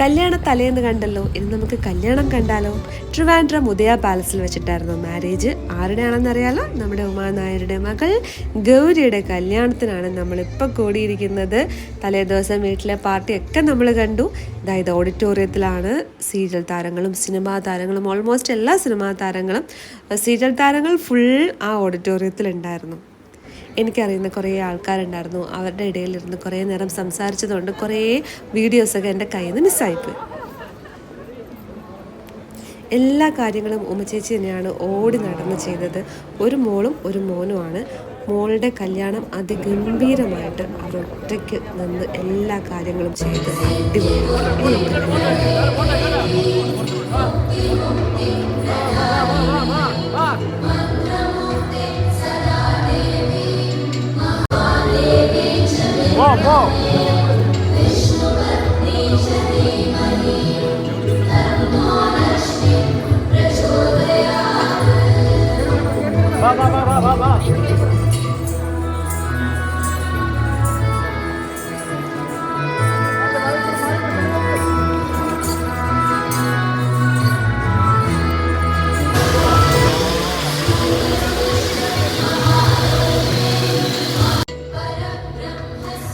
കല്യാണ തലേന്ന് കണ്ടല്ലോ, ഇനി നമുക്ക് കല്യാണം കണ്ടാലോ. ട്രിവാൻഡ്രം ഉദയ പാലസിൽ വെച്ചിട്ടായിരുന്നു മാരേജ്. ആരുടെയാണെന്നറിയാലോ, നമ്മുടെ ഉമാനായരുടെ മകൾ ഗൗരിയുടെ കല്യാണത്തിനാണ് നമ്മളിപ്പോൾ കൂടിയിരിക്കുന്നത്. തലേദിവസം വീട്ടിലെ പാർട്ടിയൊക്കെ നമ്മൾ കണ്ടു. അതായത് ഓഡിറ്റോറിയത്തിലാണ് സീരിയൽ താരങ്ങളും സിനിമാ താരങ്ങളും, ഓൾമോസ്റ്റ് എല്ലാ സിനിമാ താരങ്ങളും, സീരിയൽ താരങ്ങൾ ഫുൾ ആ ഓഡിറ്റോറിയത്തിലുണ്ടായിരുന്നു. എനിക്കറിയുന്ന കുറേ ആൾക്കാരുണ്ടായിരുന്നു. അവരുടെ ഇടയിലിരുന്ന് കുറേ നേരം സംസാരിച്ചതുകൊണ്ട് കുറേ വീഡിയോസൊക്കെ എൻ്റെ കയ്യിൽ നിന്ന് മിസ്സായിപ്പോയി. എല്ലാ കാര്യങ്ങളും ഉമ്മച്ചേച്ചി തന്നെയാണ് ഓടി നടന്ന് ചെയ്തത്. ഒരു മോളും ഒരു മോനുമാണ്. മോളുടെ കല്യാണം അതിഗംഭീരമായിട്ട് അവർ ഒറ്റയ്ക്ക് നിന്ന് എല്ലാ കാര്യങ്ങളും ചെയ്ത് അടിപൊളിയാക്കി.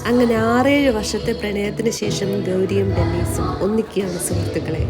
അങ്ങനെ 6-7 വർഷത്തെ പ്രണയത്തിന് ശേഷം ഗൗരിയും ഡെന്നീസും ഒന്നിക്കുകയാണ് സുഹൃത്തുക്കളെ.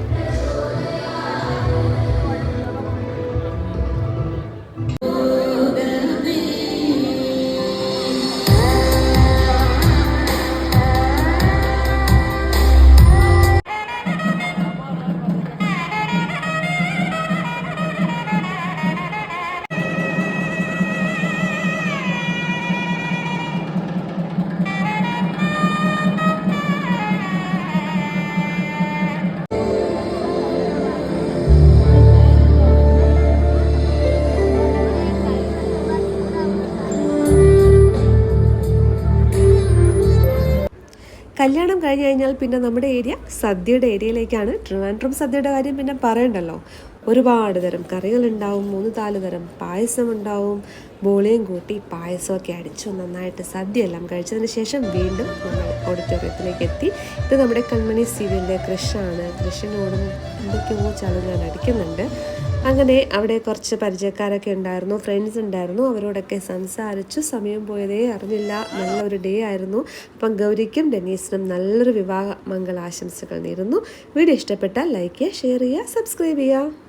കല്യാണം കഴിഞ്ഞ് കഴിഞ്ഞാൽ പിന്നെ നമ്മുടെ ഏരിയ സദ്യയുടെ ഏരിയയിലേക്കാണ്. ട്രിവാൻഡ്രം സദ്യയുടെ കാര്യം പിന്നെ പറയണ്ടല്ലോ. ഒരുപാട് തരം കറികളുണ്ടാവും, 3-4 തരം പായസം ഉണ്ടാവും. ബോളിയും കൂട്ടി പായസമൊക്കെ അടിച്ചു നന്നായിട്ട് സദ്യ എല്ലാം കഴിച്ചതിന് ശേഷം വീണ്ടും നമ്മൾ ഓഡിറ്റോറിയത്തിലേക്ക് എത്തി. ഇത് നമ്മുടെ കൺമണി സീരിയലിൻ്റെ കൃഷാണ്. കൃഷിനോടും എന്തൊക്കെയോ ചളുങ്ങാൻ അടിക്കുന്നുണ്ട്. അങ്ങനെ അവിടെ കുറച്ച് പരിചയക്കാരൊക്കെ ഉണ്ടായിരുന്നു, ഫ്രണ്ട്സ് ഉണ്ടായിരുന്നു. അവരോടൊക്കെ സംസാരിച്ചു. സമയം പോയതേ അറിഞ്ഞില്ല. നല്ലൊരു ഡേ ആയിരുന്നു. അപ്പം ഗൗരിക്കും ഡെന്നീസിനും നല്ലൊരു വിവാഹ മംഗളാശംസകൾ നേരുന്നു. വീഡിയോ ഇഷ്ടപ്പെട്ടാൽ ലൈക്ക് ചെയ്യുക, ഷെയർ ചെയ്യുക, സബ്സ്ക്രൈബ് ചെയ്യുക.